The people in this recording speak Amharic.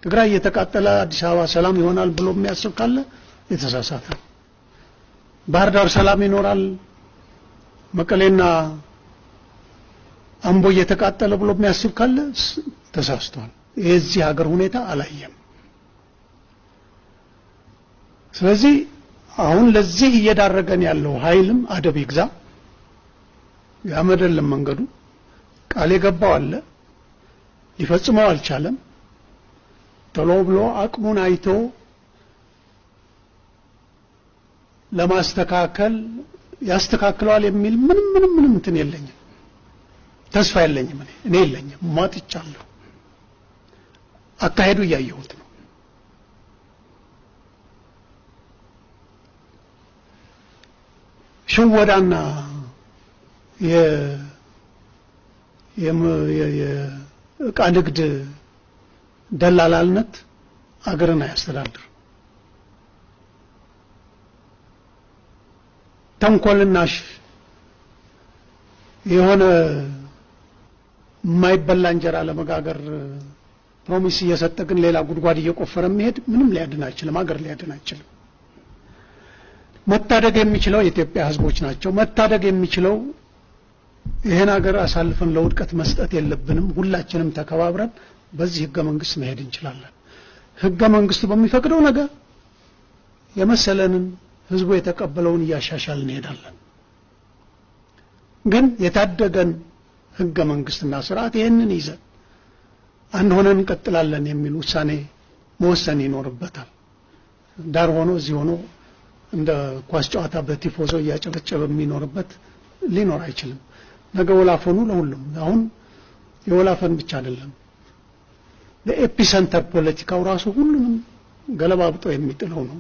ትግራይ የተቃጠለ አዲስ አበባ ሰላም ይሆናል ብሎ የሚያስብ ካለ የተሳሳተ ባህር ዳር ሰላም ይኖራል መቀሌና አምቦ የተቃጠለ ብሎ የሚያስብ ካለ ተሳስቷል የዚህ ሀገር ሁኔታ አላየም ስለዚህ አሁን ለዚህ እየዳረገን ያለው ኃይልም አደብ ይግዛ ያመደለም መንገዱ ቃል የገባው አለ ሊፈጽመው አልቻለም ቶሎ ብሎ አቅሙን አይቶ ለማስተካከል ያስተካክለዋል የሚል ምንም እንትን የለኝም ተስፋ የለኝም እኔ የለኝም ማጥቻለሁ አካሄዱ ያየሁት ነው ሽወዳና የዕቃ ንግድ ደላላልነት አገርን አያስተዳድር ተንኮልናሽ የሆነ የማይበላ እንጀራ ለመጋገር ፕሮሚስ እየሰጠ ግን ሌላ ጉድጓድ እየቆፈረ መሄድ ምንም ሊያድን አይችልም አገር ሊያድን አይችልም መታደግ የሚችለው የኢትዮጵያ ህዝቦች ናቸው መታደግ የሚችለው ይሄን ሀገር አሳልፈን ለውድቀት መስጠት የለብንም ሁላችንም ተከባብረን በዚህ ህገ መንግስት መሄድ እንችላለን ህገ መንግስቱ በሚፈቅደው ነገር የመሰለንን ህዝቡ የተቀበለውን ያሻሻልን እንሄዳለን ግን የታደገን ህገ መንግስትና ስርዓት ይሄንን ይዘን አንድ ሆነን እንቀጥላለን የሚል ውሳኔ መወሰን ይኖርበታል ዳር ሆኖ እዚህ ሆኖ እንደ ኳስ ጨዋታ በቲፎዞ ያጨበጨበ የሚኖርበት ሊኖር አይችልም ነገ ወላፈኑ ለሁሉም አሁን የወላፈን ብቻ አይደለም ለኤፒሰንተር ፖለቲካው ራሱ ሁሉንም ገለባብጦ የሚጥለው ነው